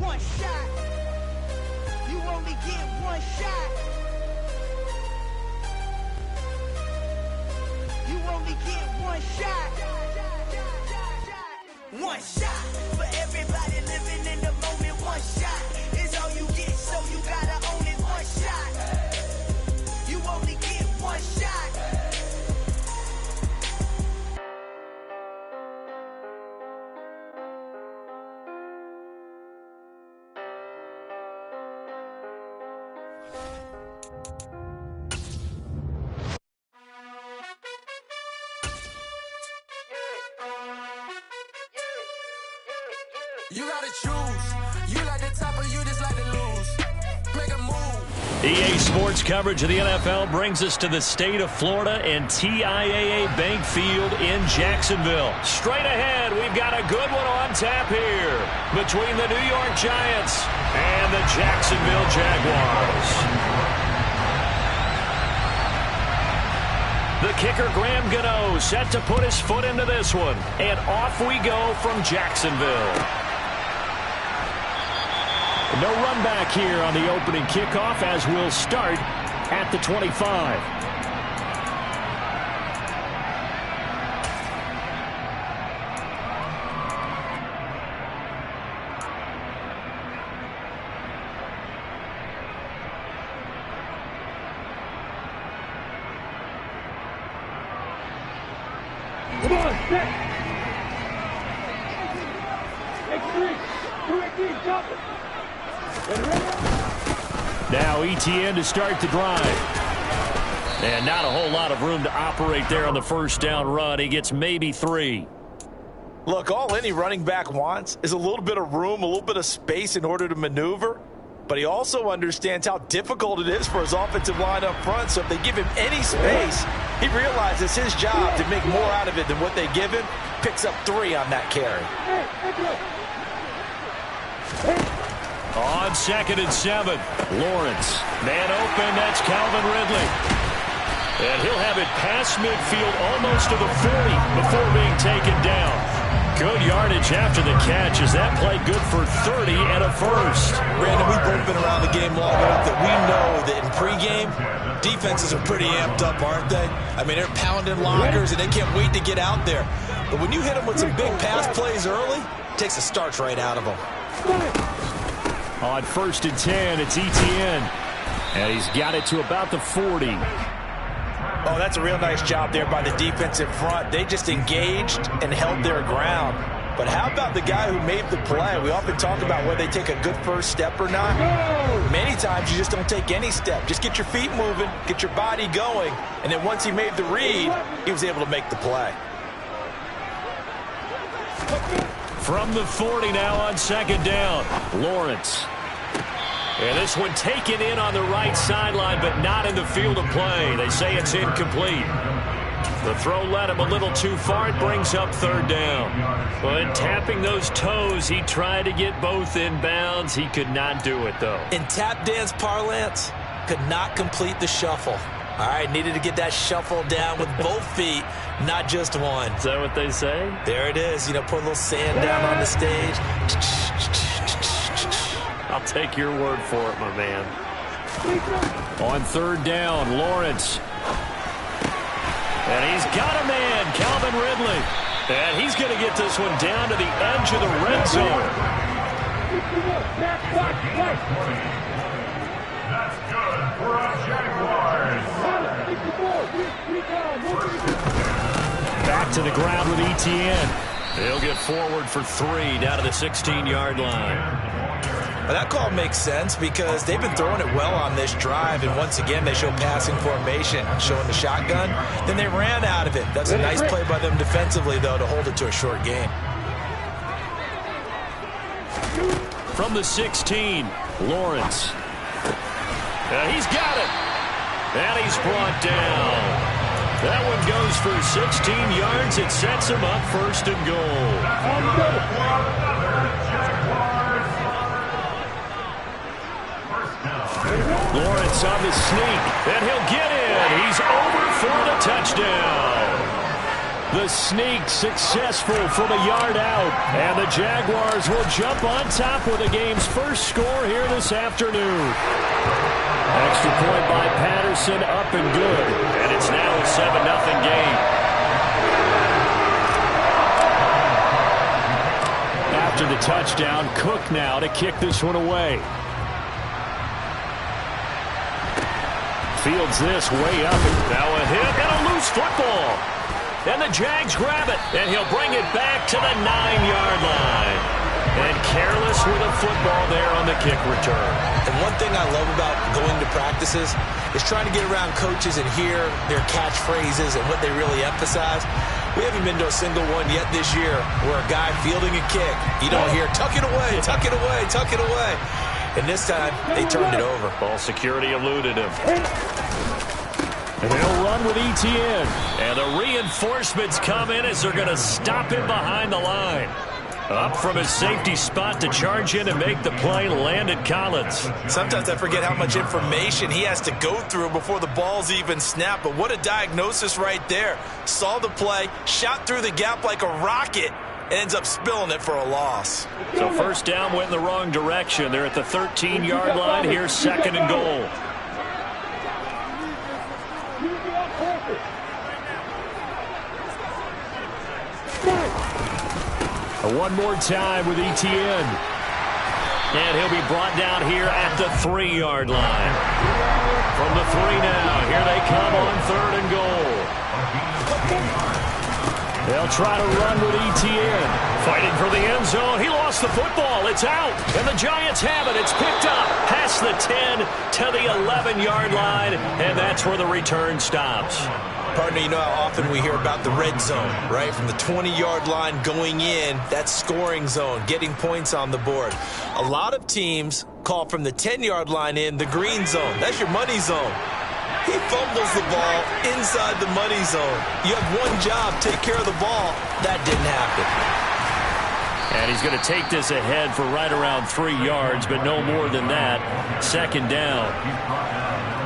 one shot. You only get one shot. You only get one shot. One shot for everybody living in the moment. One shot is all you get, so you gotta own it. One shot. You only get one shot. You gotta choose. You like the top or you just like to lose. Make a move. EA Sports coverage of the NFL brings us to the state of Florida and TIAA Bank Field in Jacksonville. Straight ahead, we've got a good one on tap here between the New York Giants and the Jacksonville Jaguars. The kicker, Graham Gano, set to put his foot into this one. And off we go from Jacksonville. No run back here on the opening kickoff as we'll start at the 25. Come on, set. Take 3. 2 18, jump it. Now ETN to start the drive. And not a whole lot of room to operate there on the first down run. He gets maybe 3. Look, all any running back wants is a little bit of room, a little bit of space in order to maneuver. But he also understands how difficult it is for his offensive line up front. So if they give him any space, he realizes his job to make more out of it than what they give him. Picks up 3 on that carry. On 2nd and 7, Lawrence. Man open, that's Calvin Ridley. And he'll have it past midfield almost to the 40 before being taken down. Good yardage after the catch. Is that play good for 30 and a first? Brandon, we've both been around the game long enough that we know that in pregame, defenses are pretty amped up, aren't they? I mean, they're pounding lockers and they can't wait to get out there. But when you hit them with some big pass plays early, it takes the starch right out of them. On 1st and 10, it's ETN. And he's got it to about the 40. Oh, that's a real nice job there by the defensive front. They just engaged and held their ground. But how about the guy who made the play? We often talk about whether they take a good first step or not. Many times you just don't take any step. Just get your feet moving, get your body going, and then once he made the read, he was able to make the play. From the 40 now on 2nd down, Lawrence. And this one taken in on the right sideline, but not in the field of play. They say it's incomplete. The throw led him a little too far. It brings up 3rd down. But tapping those toes, he tried to get both in bounds. He could not do it, though. In tap dance parlance, could not complete the shuffle. All right, needed to get that shuffle down with both feet, not just one. Is that what they say? There it is. You know, put a little sand down on the stage. I'll take your word for it, my man. On 3rd down, Lawrence. And he's got a man, Calvin Ridley. And he's going to get this one down to the edge of the red zone. That's good for a Jaguars. Back to the ground with ETN. He'll get forward for 3 down to the 16-yard line. Well, that call makes sense because they've been throwing it well on this drive, and once again they show passing formation, showing the shotgun. Then they ran out of it. That's a nice play by them defensively, though, to hold it to a short gain. From the 16, Lawrence. He's got it. And he's brought down. That one goes for 16 yards. It sets him up 1st and goal. Lawrence on the sneak, and he'll get in. He's over for the touchdown. The sneak successful from a yard out. And the Jaguars will jump on top with the game's first score here this afternoon. Extra point by Patterson, up and good. And it's now a 7-0 game. After the touchdown, Cook now to kick this one away. Fields this way up. Now a hit and a loose football. And the Jags grab it. And he'll bring it back to the 9-yard line. And careless with a football there on the kick return. And one thing I love about going to practices is trying to get around coaches and hear their catchphrases and what they really emphasize. We haven't been to a single one yet this year where a guy fielding a kick, you don't hear, tuck it away, tuck it away, tuck it away. And this time, they turned it over. Ball security eluded him. And they'll run with Etienne. And the reinforcements come in as they're going to him behind the line. Up from his safety spot to charge in and make the play, Landon Collins. Sometimes I forget how much information he has to go through before the ball's even snapped. But what a diagnosis right there. Saw the play, shot through the gap like a rocket, and ends up spilling it for a loss. So first down went in the wrong direction. They're at the 13-yard line. Here's 2nd and goal. One more time with Etienne. And he'll be brought down here at the 3-yard line. From the 3 now, here they come on 3rd and goal. They'll try to run with Etienne. Fighting for the end zone. He lost the football. It's out. And the Giants have it. It's picked up past the 10 to the 11-yard line. And that's where the return stops. Partner, you know how often we hear about the red zone, right? From the 20-yard line going in, that's scoring zone, getting points on the board. A lot of teams call from the 10-yard line in the green zone. That's your money zone. He fumbles the ball inside the money zone. You have one job, take care of the ball. That didn't happen. And he's going to take this ahead for right around 3 yards, but no more than that. 2nd down.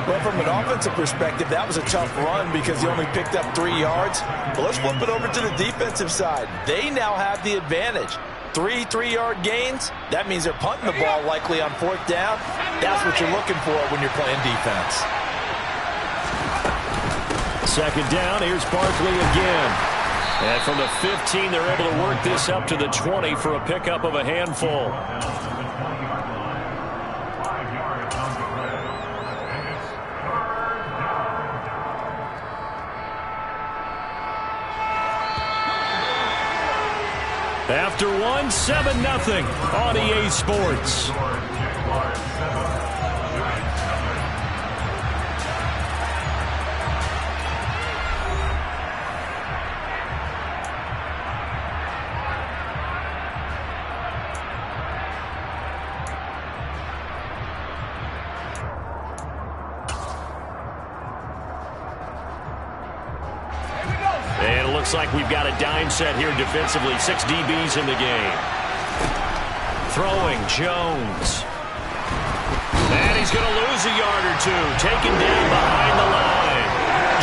Well, from an offensive perspective, that was a tough run because he only picked up 3 yards. But let's flip it over to the defensive side. They now have the advantage. 3 3-yard gains, that means they're punting the ball likely on 4th down. That's what you're looking for when you're playing defense. 2nd down, here's Barkley again. And from the 15, they're able to work this up to the 20 for a pickup of a handful. After 1, 7-0 on EA Sports. And it looks like we've got a dime set here defensively. 6 DBs in the game. Throwing, Jones. And he's going to lose a yard or two. Taken down behind the line.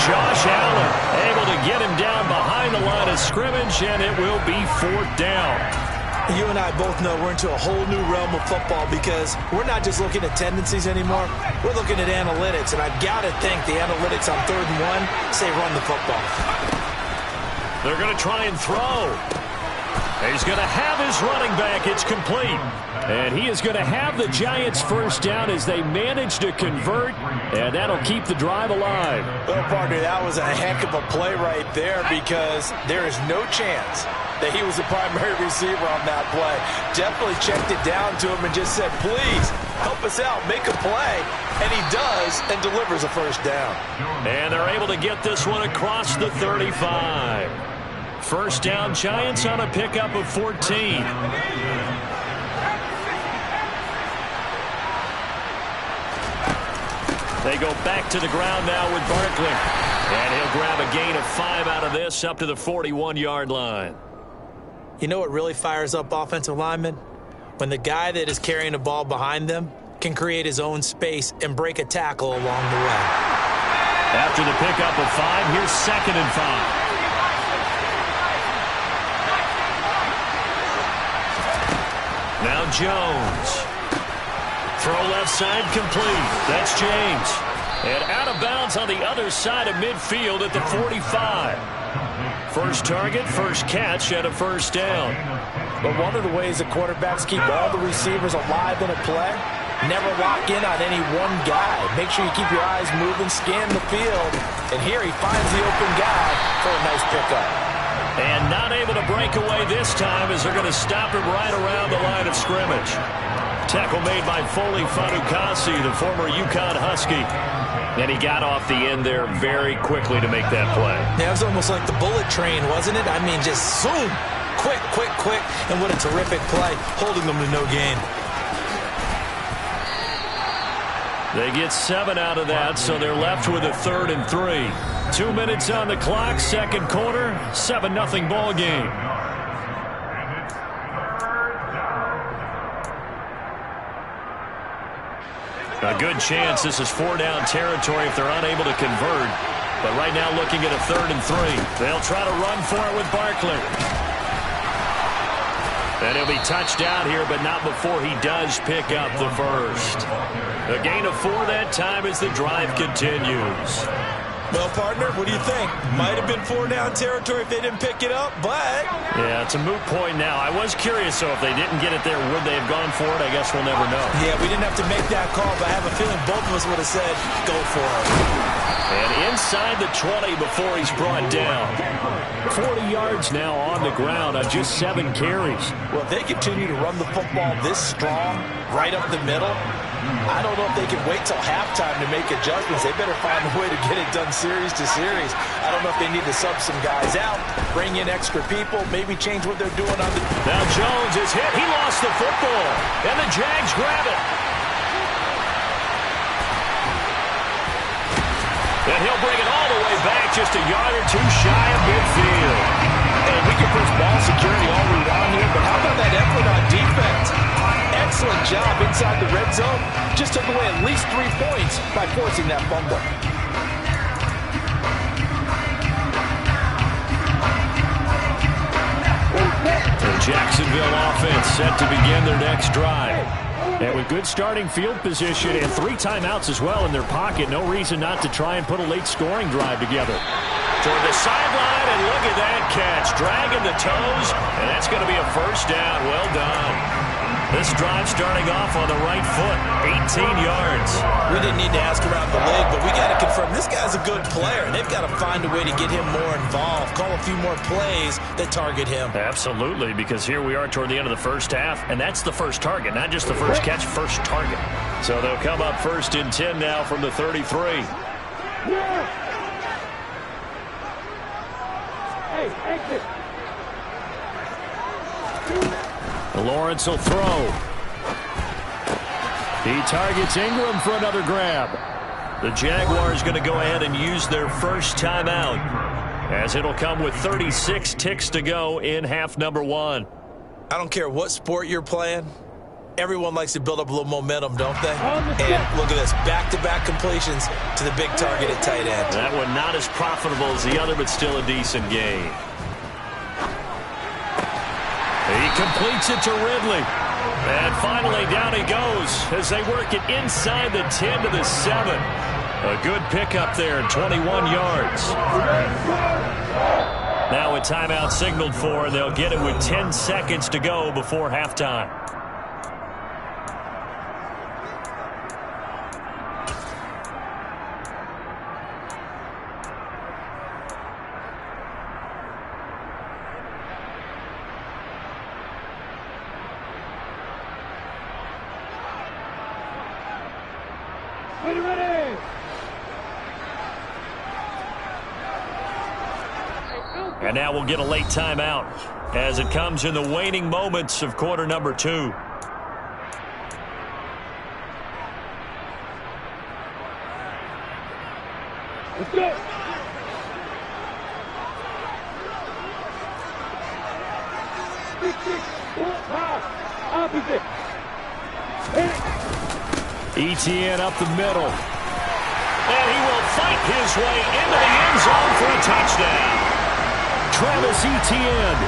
Josh Allen able to get him down behind the line of scrimmage, and it will be 4th down. You and I both know we're into a whole new realm of football because we're not just looking at tendencies anymore. We're looking at analytics, and I've got to think the analytics on 3rd and 1 say run the football. They're going to try and throw. He's going to have his running back. It's complete. And he is going to have the Giants first down as they manage to convert, and that'll keep the drive alive. Well, partner, that was a heck of a play right there because there is no chance that he was the primary receiver on that play. Definitely checked it down to him and just said, please, help us out, make a play. And he does and delivers a first down. And they're able to get this one across the 35. First down, Giants on a pickup of 14. They go back to the ground now with Barkley. And he'll grab a gain of 5 out of this up to the 41-yard line. You know what really fires up offensive linemen? When the guy that is carrying the ball behind them can create his own space and break a tackle along the way. After the pickup of 5, here's 2nd and 5. Now Jones. Throw left side complete. That's James. And out of bounds on the other side of midfield at the 45. First target, first catch, and a first down. But one of the ways the quarterbacks keep all the receivers alive in a play, never lock in on any one guy. Make sure you keep your eyes moving, scan the field. And here he finds the open guy for a nice pickup. And not able to break away this time as they're going to stop him right around the line of scrimmage. Tackle made by Foley Fatukasi, the former UConn Husky. And he got off the end there very quickly to make that play. Yeah, it was almost like the bullet train, wasn't it? I mean, just zoom. Quick, quick, quick. And what a terrific play, holding them to no gain. They get 7 out of that, so they're left with a 3rd and 3. 2 minutes on the clock, second quarter, 7-0 ball game. A good chance this is 4-down territory if they're unable to convert. But right now looking at a 3rd and 3. They'll try to run for it with Barkley. And he'll be touched out here, but not before he does pick up the first. A gain of 4 that time as the drive continues. Well, partner, what do you think? Might have been 4-down territory if they didn't pick it up, but... Yeah, it's a moot point now. I was curious, so if they didn't get it there, would they have gone for it? I guess we'll never know. Yeah, we didn't have to make that call, but I have a feeling both of us would have said, go for it. And inside the 20 before he's brought down. 40 yards now on the ground on just 7 carries. Well, if they continue to run the football this strong, right up the middle, I don't know if they can wait till halftime to make adjustments. They better find a way to get it done series to series. I don't know if they need to sub some guys out, bring in extra people, maybe change what they're doing on the... Now Jones is hit. He lost the football. And the Jags grab it. And he'll bring it all the way back, just a yard or 2 shy of midfield. And we can push ball security all we want here, but how about that effort on defense? Excellent job inside the red zone. Just took away at least 3 points by forcing that fumble. The Jacksonville offense set to begin their next drive. And with good starting field position and 3 timeouts as well in their pocket, no reason not to try and put a late scoring drive together. Toward the sideline, and look at that catch. Dragging the toes, and that's going to be a first down. Well done. This drive starting off on the right foot, 18 yards. We didn't need to ask around the league, but we got to confirm this guy's a good player. They've got to find a way to get him more involved, call a few more plays that target him. Absolutely, because here we are toward the end of the first half, and that's the first target, not just the first catch, first target. So they'll come up 1st and 10 now from the 33. Hey, exit. Lawrence will throw. He targets Ingram for another grab. The Jaguars going to go ahead and use their first timeout, as it'll come with 36 ticks to go in half number 1. I don't care what sport you're playing. Everyone likes to build up a little momentum, don't they? And look at this, back-to-back completions to the big target at tight end. That one not as profitable as the other, but still a decent gain. He completes it to Ridley. And finally down he goes as they work it inside the 10 to the 7. A good pickup there, 21 yards. Now a timeout signaled for, and they'll get it with 10 seconds to go before halftime. Ready. And now we'll get a late timeout as it comes in the waning moments of quarter number 2. Let's go. Opposite. Etienne up the middle. And he will fight his way into the end zone for a touchdown. Travis Etienne.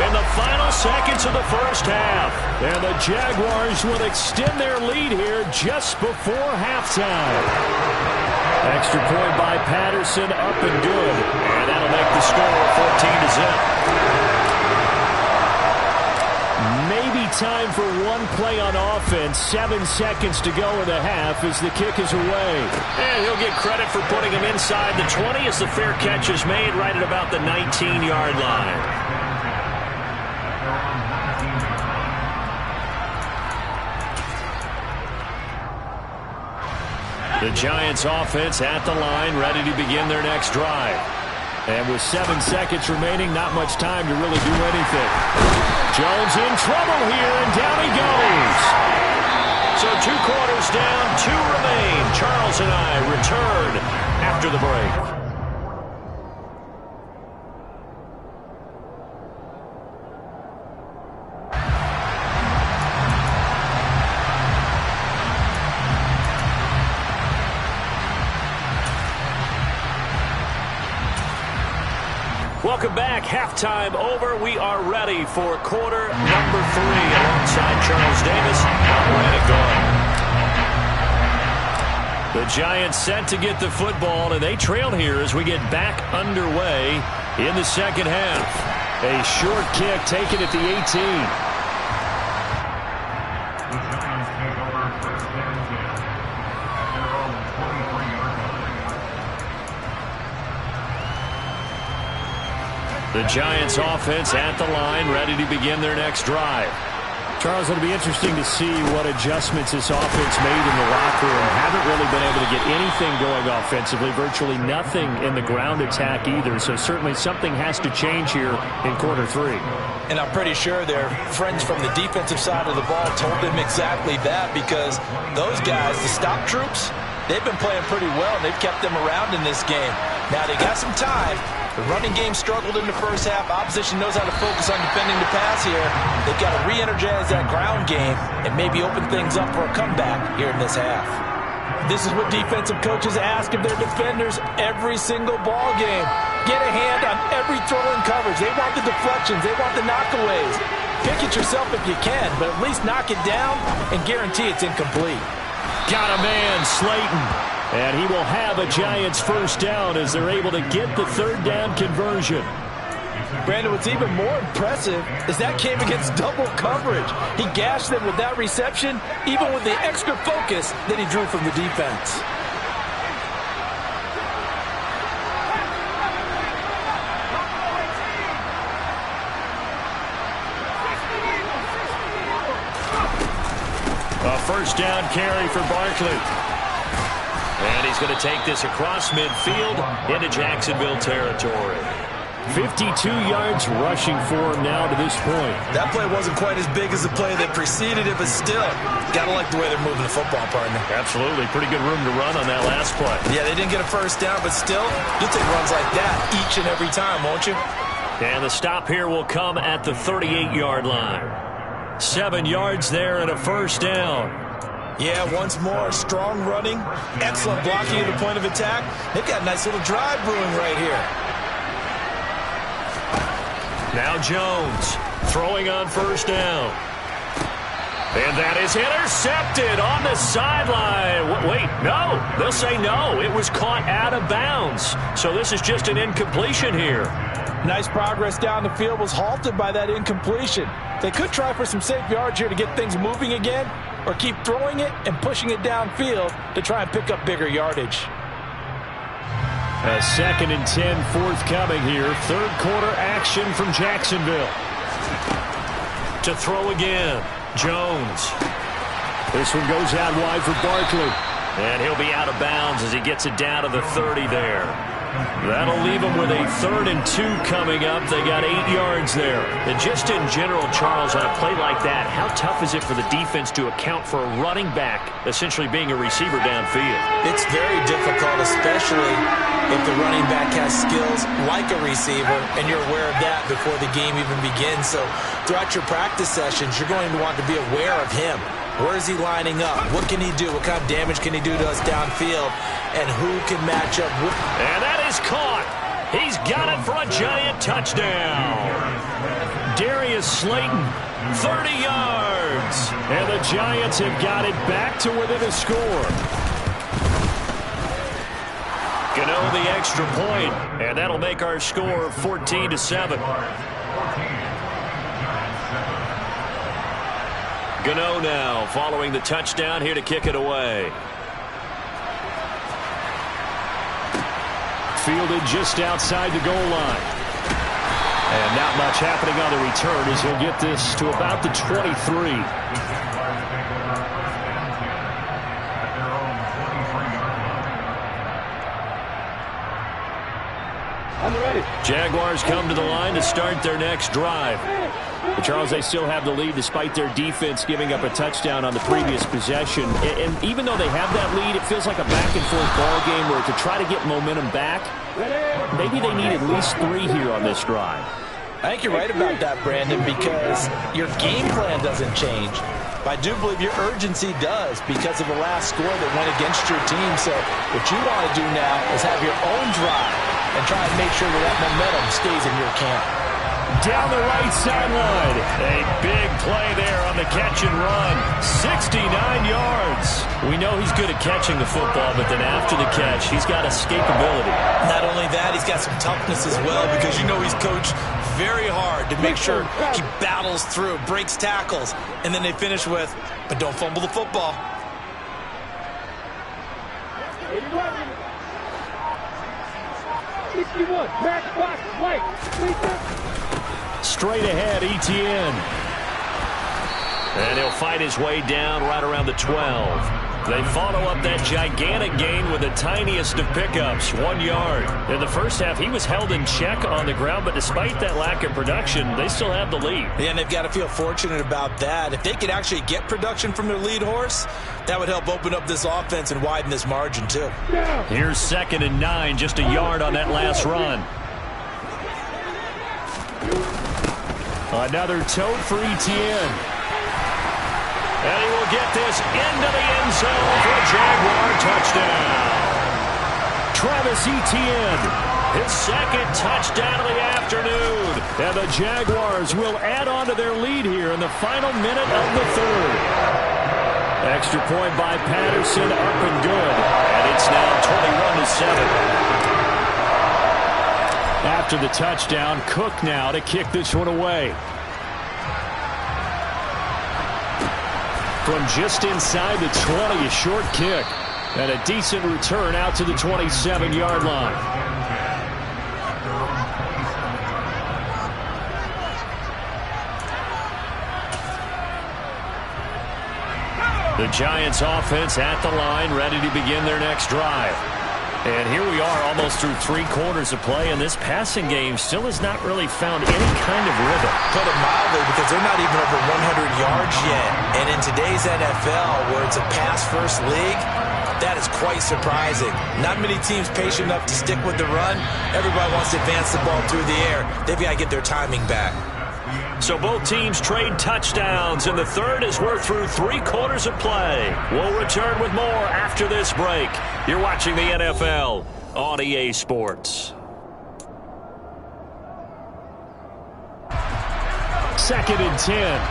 in the final seconds of the first half. And the Jaguars will extend their lead here just before halftime. Extra point by Patterson, up and good. And that'll make the score 14-0. Maybe time for one play on offense. 7 seconds to go in the half as the kick is away. And he'll get credit for putting him inside the 20 as the fair catch is made right at about the 19-yard line. The Giants offense at the line, ready to begin their next drive. And with 7 seconds remaining, not much time to really do anything. Jones in trouble here, and down he goes. So 2 quarters down, 2 remain. Charles and I return after the break. Welcome back. Halftime over. We are ready for quarter number 3 alongside Charles Davis. I'm Brandon Gaudin. The Giants set to get the football, and they trail here as we get back underway in the second half. A short kick taken at the 18. The Giants offense at the line, ready to begin their next drive. Charles, it'll be interesting to see what adjustments this offense made in the locker room. Haven't really been able to get anything going offensively, virtually nothing in the ground attack either. So certainly something has to change here in quarter 3. And I'm pretty sure their friends from the defensive side of the ball told them exactly that, because those guys, the stop troops, they've been playing pretty well, and they've kept them around in this game. Now they got some time. The running game struggled in the first half. Opposition knows how to focus on defending the pass here. They've got to re-energize that ground game and maybe open things up for a comeback here in this half. This is what defensive coaches ask of their defenders every single ball game. Get a hand on every throw in coverage. They want the deflections. They want the knockaways. Pick it yourself if you can, but at least knock it down and guarantee it's incomplete. Got a man, Slayton. And he will have a Giants first down as they're able to get the third down conversion. Brandon, what's even more impressive is that came against double coverage. He gashed them with that reception, even with the extra focus that he drew from the defense. A first down carry for Barkley. And he's going to take this across midfield into Jacksonville territory. 52 yards rushing for him now to this point. That play wasn't quite as big as the play that preceded it, but still, got to like the way they're moving the football, partner. Absolutely. Pretty good room to run on that last play. Yeah, they didn't get a first down, but still, you'll take runs like that each and every time, won't you? And the stop here will come at the 38-yard line. 7 yards there and a first down. Yeah, once more, strong running, excellent blocking at the point of attack. They've got a nice little drive brewing right here. Now Jones throwing on first down. And that is intercepted on the sideline. Wait, no. They'll say no. It was caught out of bounds. So this is just an incompletion here. Nice progress down the field was halted by that incompletion. They could try for some safe yards here to get things moving again, or keep throwing it and pushing it downfield to try and pick up bigger yardage. A 2nd and 10 forthcoming here. Third quarter action from Jacksonville. To throw again, Jones. This one goes out wide for Barkley. And he'll be out of bounds as he gets it down to the 30 there. That'll leave them with a 3rd and 2 coming up. They got 8 yards there. And just in general, Charles, on a play like that, how tough is it for the defense to account for a running back essentially being a receiver downfield? It's very difficult, especially if the running back has skills like a receiver, and you're aware of that before the game even begins. So throughout your practice sessions, you're going to want to be aware of him. Where is he lining up? What can he do? What kind of damage can he do to us downfield? And who can match up with... And that is caught. He's got it for a Giant touchdown. Derek to Slayton. 30 yards. And the Giants have got it back to within a score. Gano the extra point, and that'll make our score 14-7. Gano now following the touchdown here to kick it away. Fielded just outside the goal line. And not much happening on the return as he'll get this to about the 23. Jaguars come to the line to start their next drive. But Charles, they still have the lead despite their defense giving up a touchdown on the previous possession. And even though they have that lead, it feels like a back-and-forth ball game where to try to get momentum back, maybe they need at least 3 here on this drive. I think you're right about that, Brandon, because your game plan doesn't change. But I do believe your urgency does because of the last score that went against your team. So what you want to do now is have your own drive and try and make sure that momentum stays in your camp. Down the right sideline. A big play there on the catch and run. 69 yards. We know he's good at catching the football, but then after the catch, he's got escapability. Not only that, he's got some toughness as well because you know he's coached very hard to make sure he battles through, breaks tackles, and then they finish with, but don't fumble the football. Straight ahead, Etienne. And he'll fight his way down right around the 12. They follow up that gigantic gain with the tiniest of pickups, 1 yard. In the first half, he was held in check on the ground, but despite that lack of production, they still have the lead. Yeah, and they've got to feel fortunate about that. If they could actually get production from their lead horse, that would help open up this offense and widen this margin, too. Here's 2nd and 9, just a yard on that last run. Another tote for Etienne. And he will get this into the end zone for a Jaguar touchdown. Travis Etienne, his 2nd touchdown of the afternoon. And the Jaguars will add on to their lead here in the final minute of the 3rd. Extra point by Patterson, up and good. And it's now 21-7. After the touchdown, Cook now to kick this one away. From just inside the 20, a short kick. And a decent return out to the 27-yard line. The Giants offense at the line, ready to begin their next drive. And here we are almost through 3 quarters of play, and this passing game still has not really found any kind of rhythm. Put it mildly, because they're not even over 100 yards yet. And in today's NFL, where it's a pass-first league, that is quite surprising. Not many teams patient enough to stick with the run. Everybody wants to advance the ball through the air. They've got to get their timing back. So both teams trade touchdowns, and the 3rd as we're through 3 quarters of play. We'll return with more after this break. You're watching the NFL on EA Sports. 2nd and 10.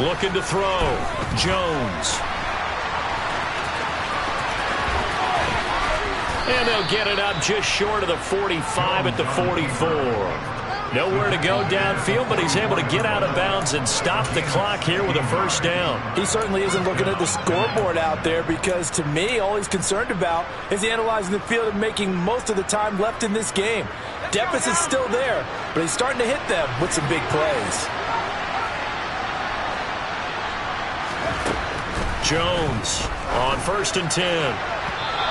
Looking to throw. Jones. And they'll get it up just short of the 45 at the 44. Nowhere to go downfield, but he's able to get out of bounds and stop the clock here with a 1st down. He certainly isn't looking at the scoreboard out there because, to me, all he's concerned about is analyzing the field and making most of the time left in this game. Deficit's still there, but he's starting to hit them with some big plays. Jones on 1st and 10.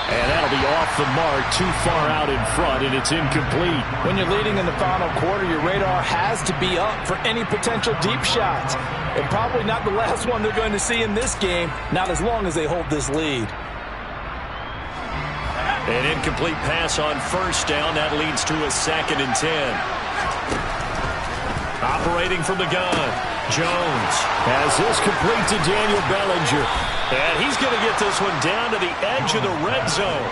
And that'll be off the mark, too far out in front, and it's incomplete. When you're leading in the final quarter, your radar has to be up for any potential deep shots. And probably not the last one they're going to see in this game, not as long as they hold this lead. An incomplete pass on 1st down. That leads to a 2nd and 10. Operating from the gun, Jones has this complete to Daniel Bellinger. And he's going to get this one down to the edge of the red zone.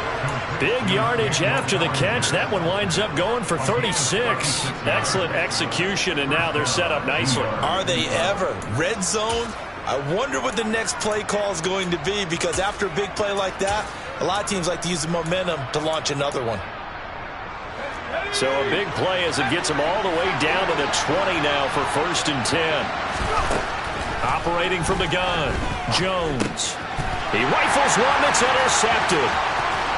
Big yardage after the catch. That one winds up going for 36. Excellent execution, and now they're set up nicely. Are they ever? Red zone? I wonder what the next play call is going to be, because after a big play like that, a lot of teams like to use the momentum to launch another one. So a big play as it gets them all the way down to the 20 now for 1st and 10. Operating from the gun, Jones. He rifles one that's intercepted.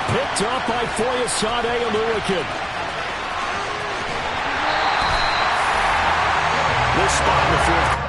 Picked up by Foyesade Oluokun. This spot in the 4th.